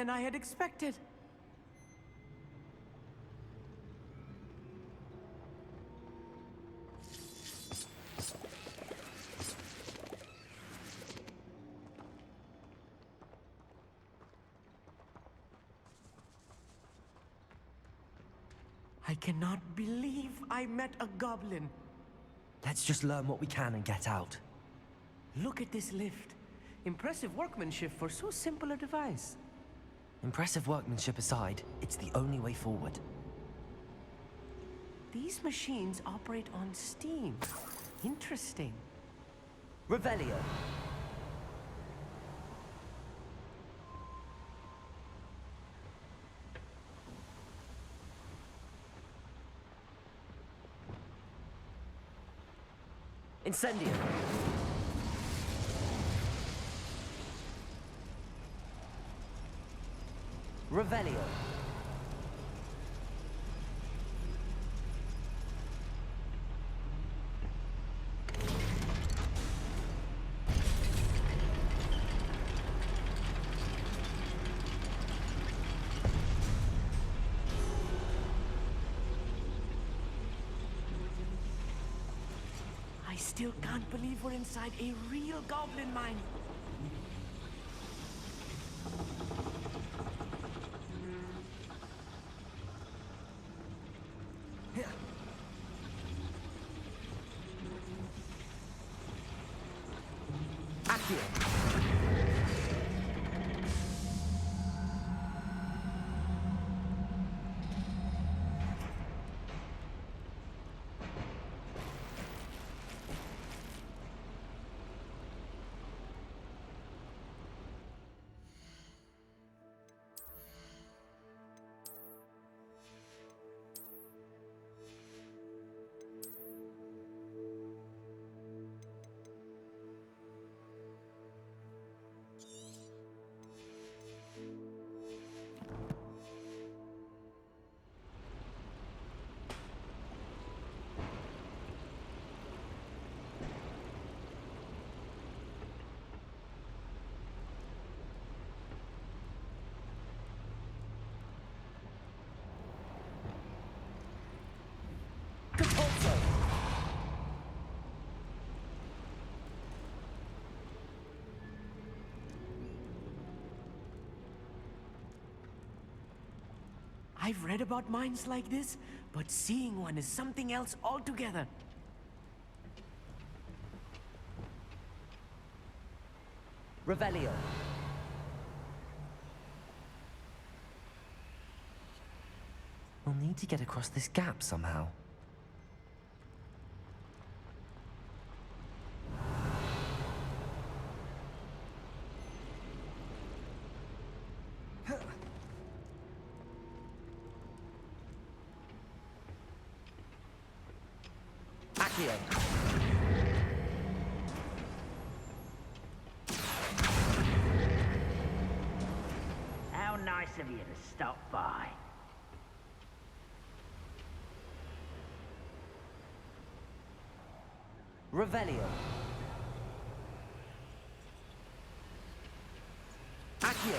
than I had expected. I cannot believe I met a goblin. Let's just learn what we can and get out. Look at this lift. Impressive workmanship for so simple a device. Impressive workmanship aside, it's the only way forward. These machines operate on steam. Interesting. Revelio. Incendio. Revelio. I still can't believe we're inside a real goblin mine. I've read about mines like this, but seeing one is something else altogether. Revelio. We'll need to get across this gap somehow. How nice of you to stop by. Revelio. Accio.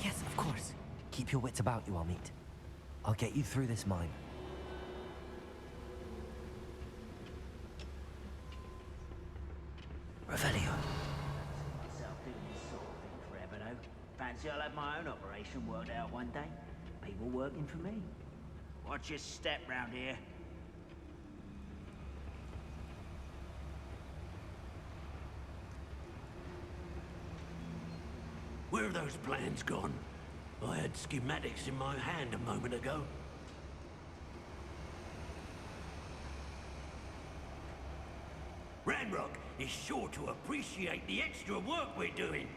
Yes, of course. Keep your wits about you, Amit. I'll get you through this mine. Revelio. Myself doing this sort of thing forever, though. Fancy I'll have my own operation worked out one day. People working for me. Watch your step round here. Where have those plans gone? I had schematics in my hand a moment ago. Ranrock is sure to appreciate the extra work we're doing.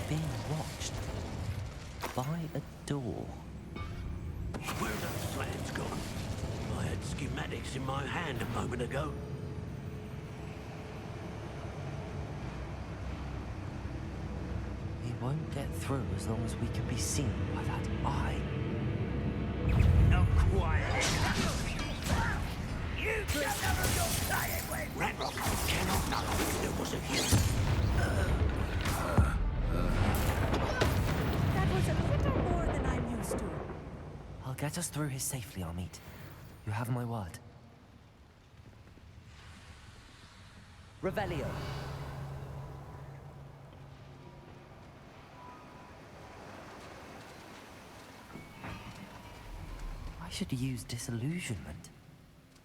Being watched by a door. Where have those plans gone? I had schematics in my hand a moment ago. We won't get through as long as we can be seen by that eye. Not quiet. You shut up your I cannot know if there was a hit. That was a little more than I'm used to. I'll get us through here safely, Amit. You have my word. Revelio. I should use disillusionment.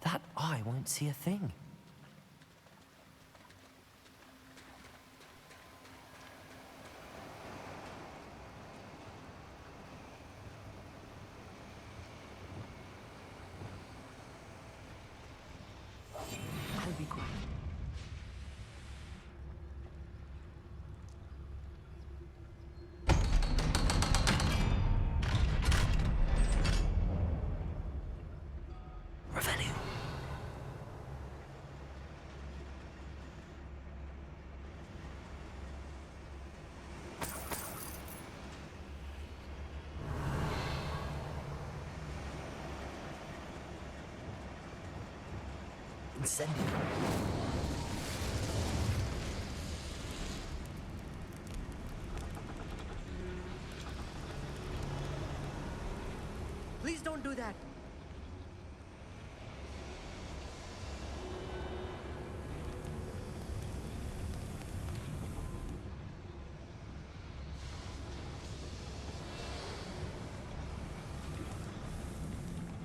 That eye won't see a thing. I'll be quiet. Revelio. Incendio. Please don't do that.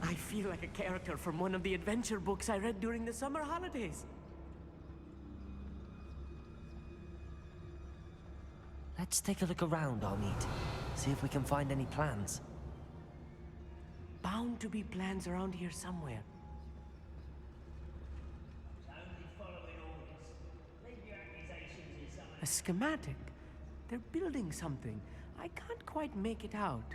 I feel like a character from one of the adventure books I read during the summer holidays. Let's take a look around, Amit. See if we can find any plans. Bound to be plans around here somewhere. Only following orders. Leave your accusations in someone A schematic. They're building something. I can't quite make it out.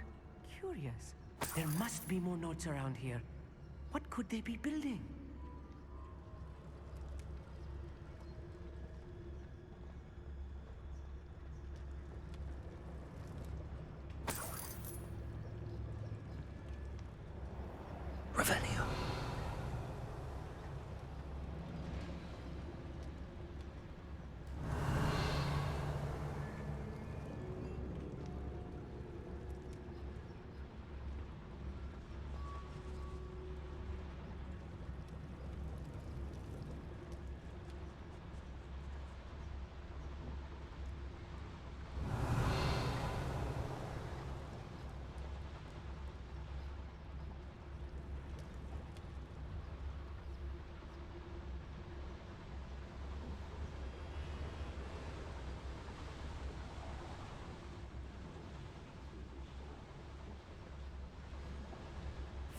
Curious. There must be more notes around here. What could they be building? Revelio.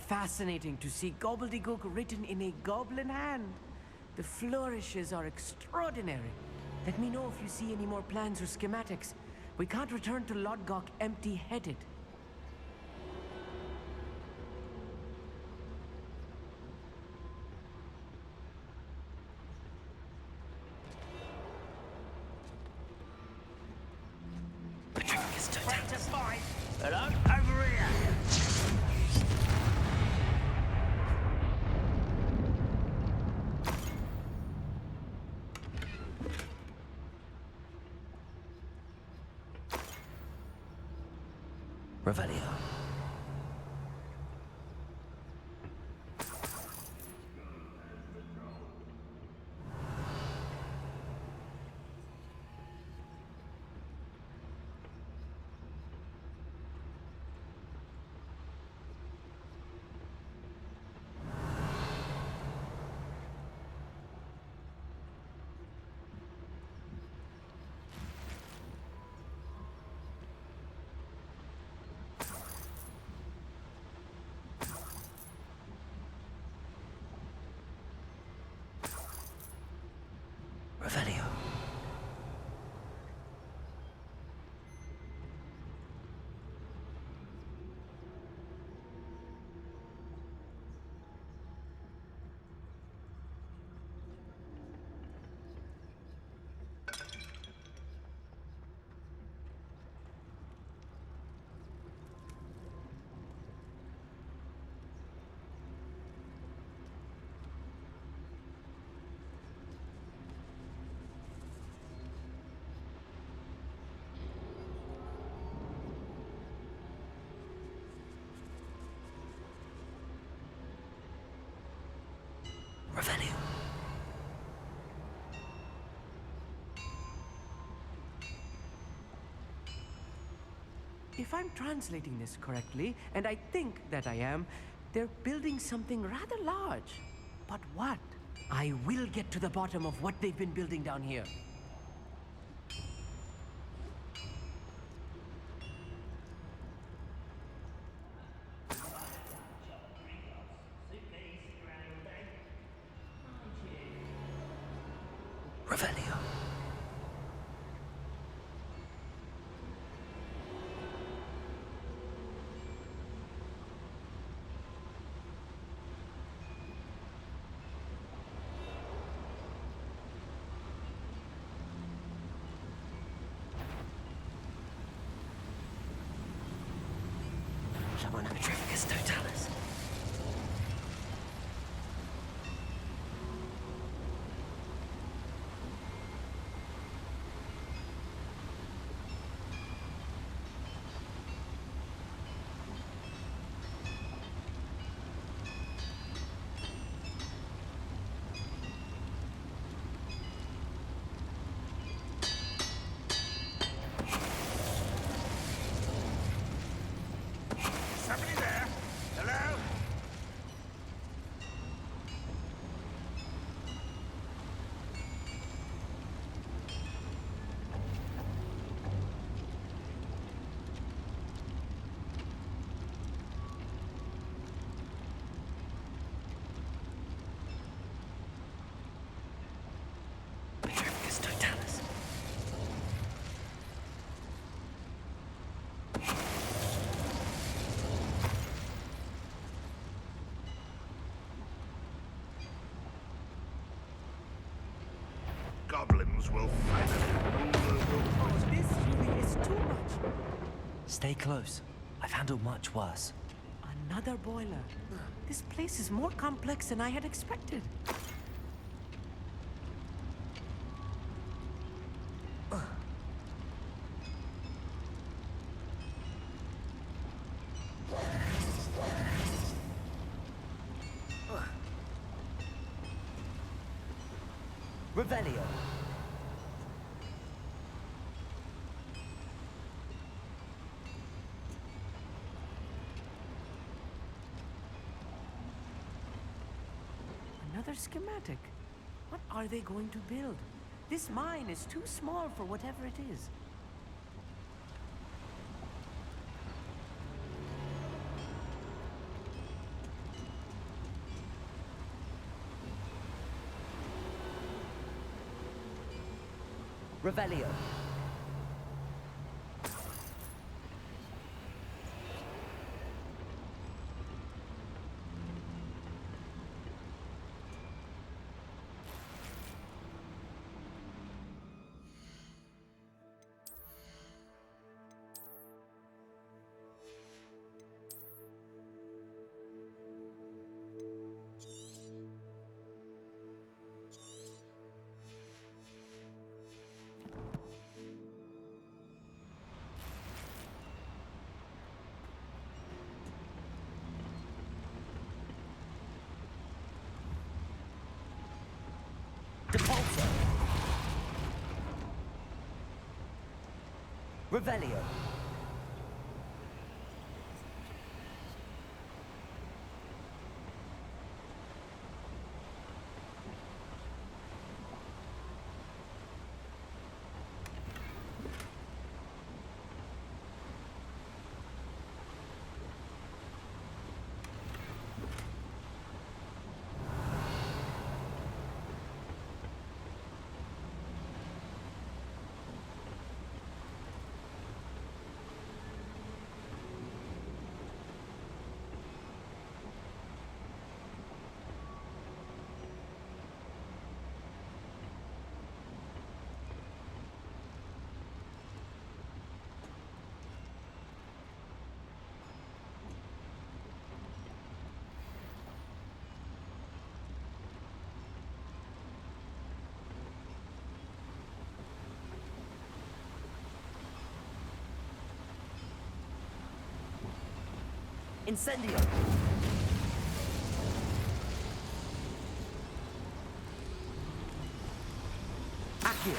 Fascinating to see gobbledygook written in a goblin hand. The flourishes are extraordinary. Let me know if you see any more plans or schematics. We can't return to Lodgok empty-headed. to fight. Hello? Over here. Revelio. Revelio. Revelio. If I'm translating this correctly, and I think that I am, they're building something rather large. But what? I will get to the bottom of what they've been building down here. Revelio. Shaman Petrificus Totalis. Somebody there? Hello? Petrificus Totalis. Goblins will finally rule the world. Oh, this really is too much. Stay close. I've handled much worse. Another boiler. This place is more complex than I had expected. Revelio. Another schematic. What are they going to build? This mine is too small for whatever it is. Revelio. Depulso. Revelio. Incendio. here.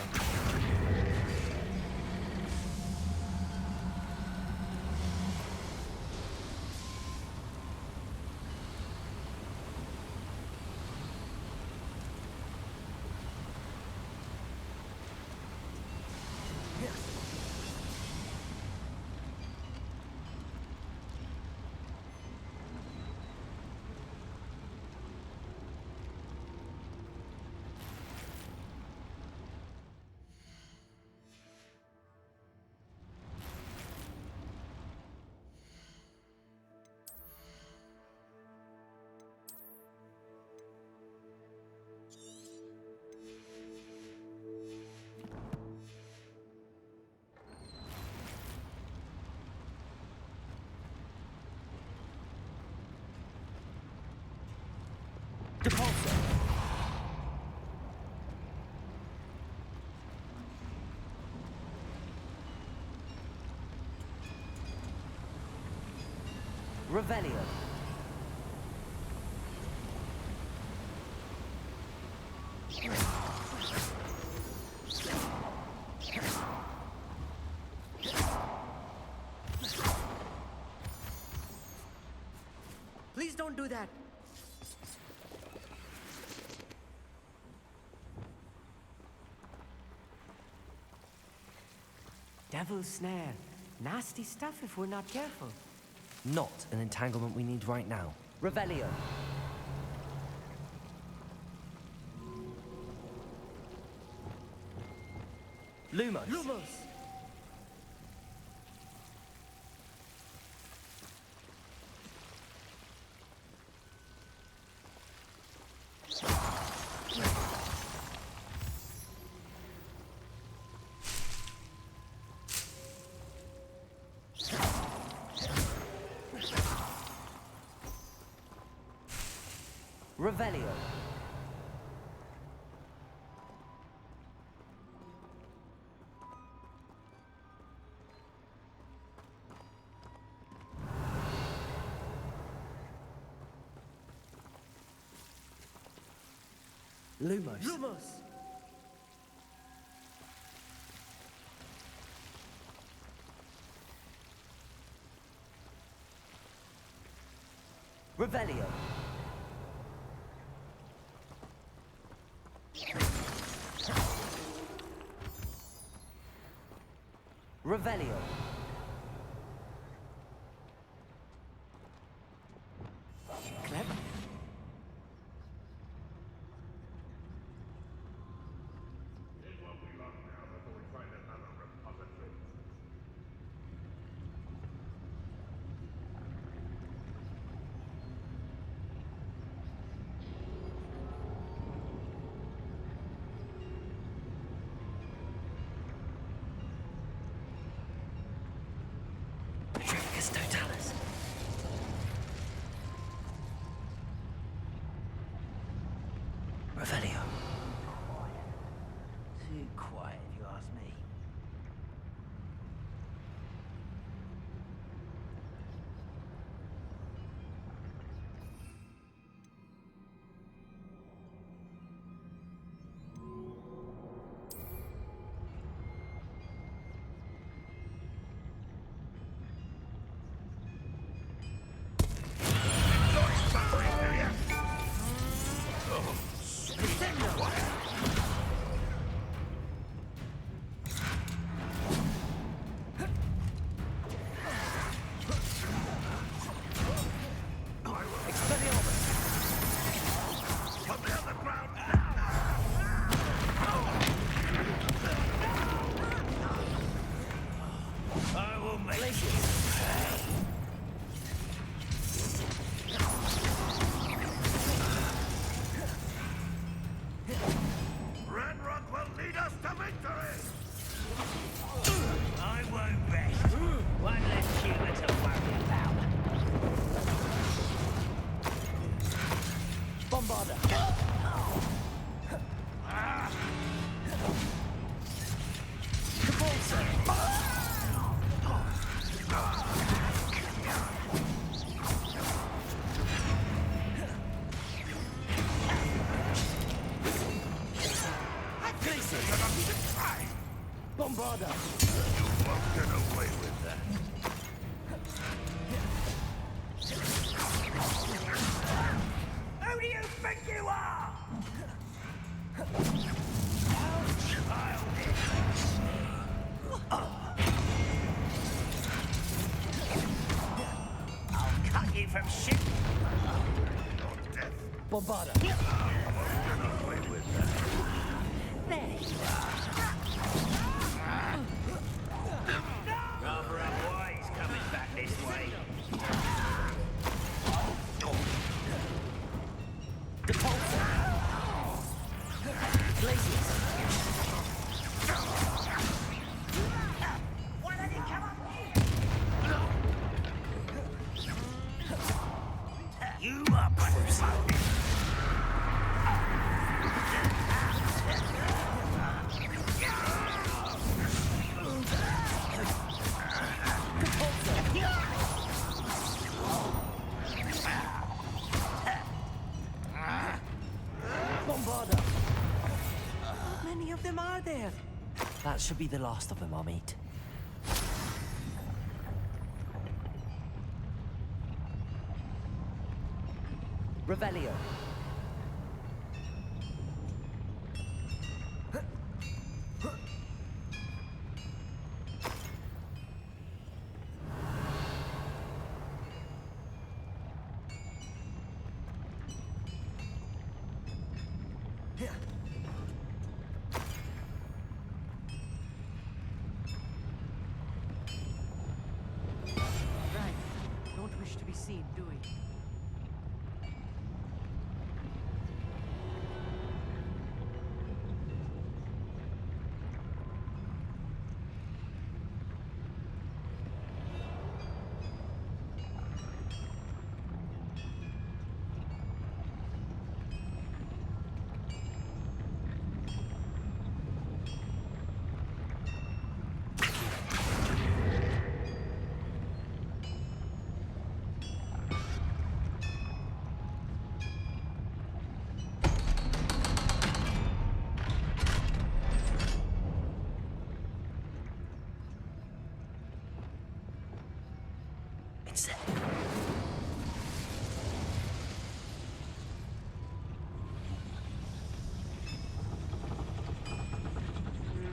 Depulsor. Revelio. Please don't do that. Devil's snare. Nasty stuff if we're not careful. Not an entanglement we need right now. Revelio. Lumos. Lumos. Revelio. Lumos. Lumos. Revelio. Revelio. Clever. It won't be long now before we find another repository. Petrificus totalis. Revelio. Too quiet, if you ask me. Bombarda! You won't get away with that. Who do you think you are? I'll cut you from shit. Bombarda! Get away with that. There you are. Rather unwise coming back this way. Why don't you come up here? You are Bruce. Bombarda! How many of them are there? That should be the last of them, Amit. Revelio. Right. Don't wish to be seen, do we? It's it.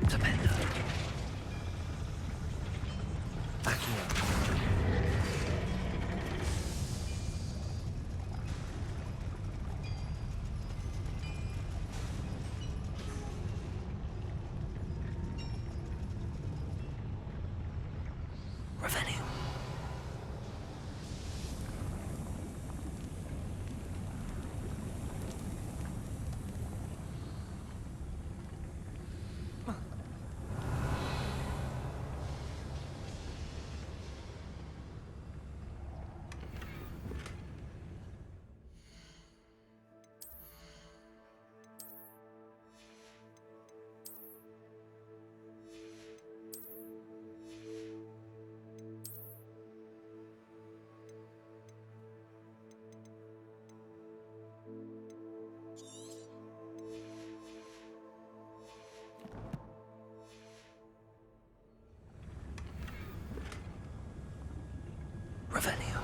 Dependo. Backing up. Revenue. Revelio.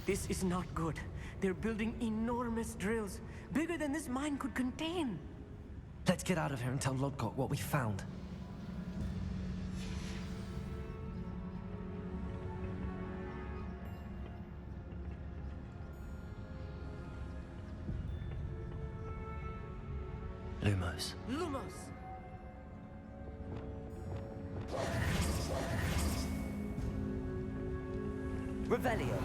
This is not good. They're building enormous drills, bigger than this mine could contain. Let's get out of here and tell Lodgok what we found. Lumos. Lumos! Revelio.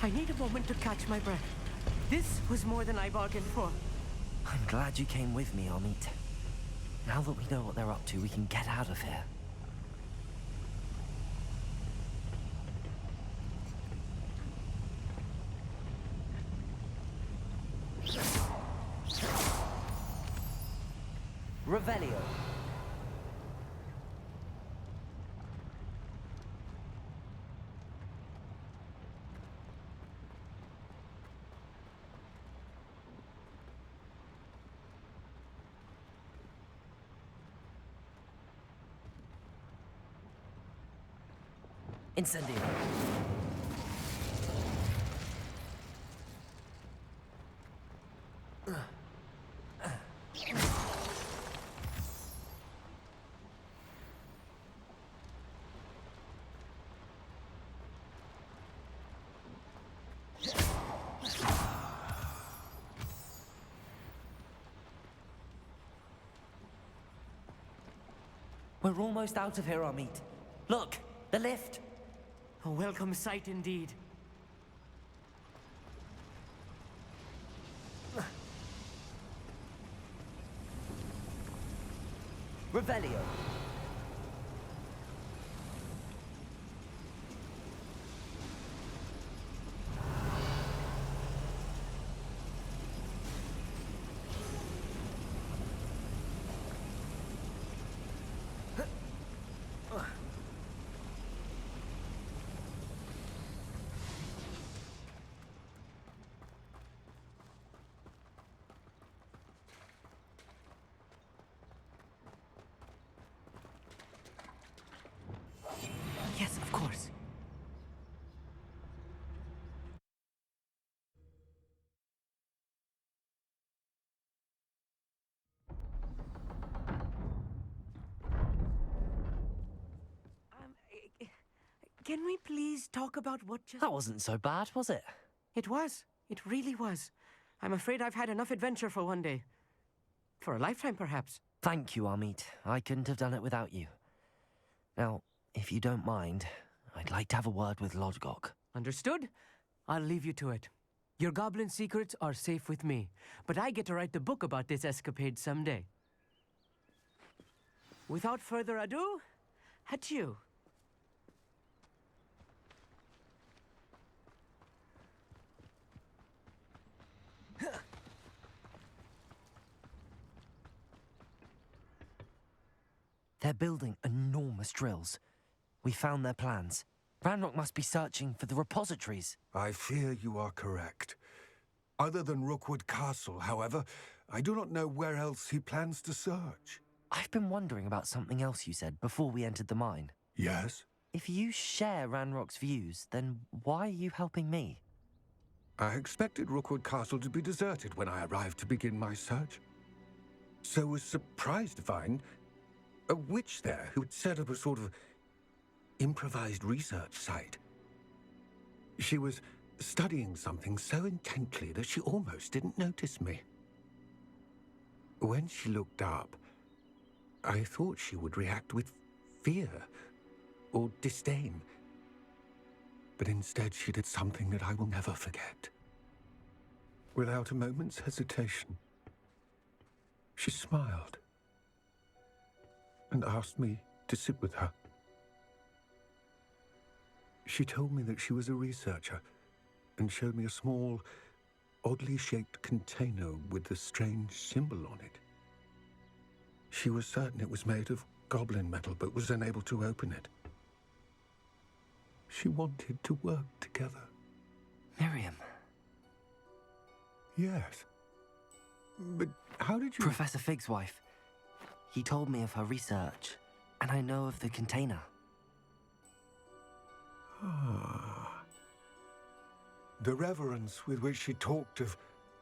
I need a moment to catch my breath. This was more than I bargained for. I'm glad you came with me, Amit. Now that we know what they're up to, we can get out of here. Revelio. Incendio. We're almost out of here, Amit. Look, the lift. A welcome sight indeed. Revelio. Yes, of course. Can we please talk about what just... That wasn't so bad, was it? It was. It really was. I'm afraid I've had enough adventure for one day. For a lifetime, perhaps. Thank you, Amit. I couldn't have done it without you. Now, if you don't mind, I'd like to have a word with Lodgok. Understood? I'll leave you to it. Your goblin secrets are safe with me, but I get to write the book about this escapade someday. Without further ado, adieu. They're building enormous drills. We found their plans. Ranrock must be searching for the repositories. I fear you are correct. Other than Rookwood Castle, however, I do not know where else he plans to search. I've been wondering about something else you said before we entered the mine. Yes? If you share Ranrock's views, then why are you helping me? I expected Rookwood Castle to be deserted when I arrived to begin my search. So was surprised to find a witch there who had set up a sort of improvised research site. She was studying something so intently that she almost didn't notice me. When she looked up, I thought she would react with fear or disdain. But instead she did something that I will never forget. Without a moment's hesitation, she smiled and asked me to sit with her. She told me that she was a researcher and showed me a small, oddly shaped container with a strange symbol on it. She was certain it was made of goblin metal, but was unable to open it. She wanted to work together. Miriam. Yes. But how did you... Professor Fig's wife. He told me of her research, and I know of the container. Ah. The reverence with which she talked of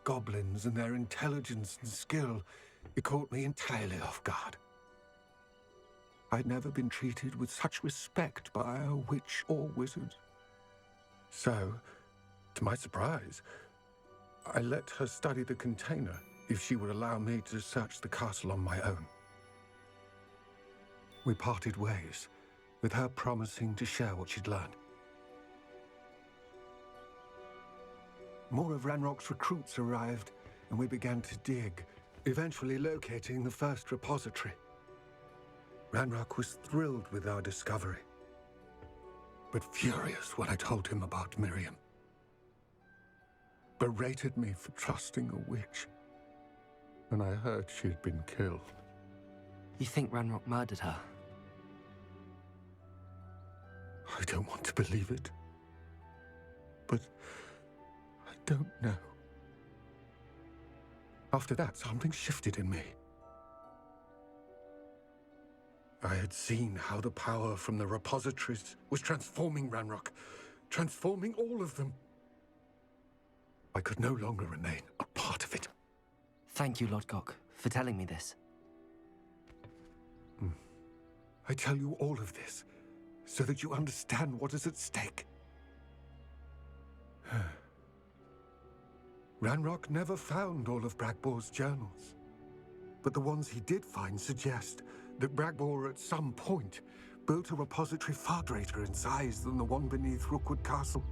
goblins and their intelligence and skill, it caught me entirely off guard. I'd never been treated with such respect by a witch or wizard. So, to my surprise, I let her study the container if she would allow me to search the castle on my own. We parted ways, with her promising to share what she'd learned. More of Ranrock's recruits arrived, and we began to dig, eventually locating the first repository. Ranrock was thrilled with our discovery, but furious when I told him about Miriam. Berated me for trusting a witch, and I heard she'd been killed. You think Ranrock murdered her? I don't want to believe it, but I don't know. After that, something shifted in me. I had seen how the power from the repositories was transforming Ranrock, transforming all of them. I could no longer remain a part of it. Thank you, Lodgok, for telling me this. I tell you all of this so that you understand what is at stake. Ranrock never found all of Bragbor's journals, but the ones he did find suggest that Bragbor at some point built a repository far greater in size than the one beneath Rookwood Castle.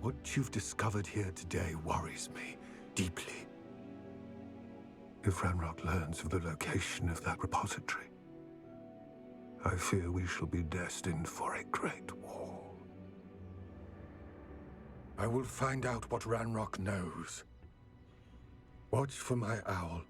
What you've discovered here today worries me deeply. If Ranrock learns of the location of that repository, I fear we shall be destined for a great war. I will find out what Ranrock knows. Watch for my owl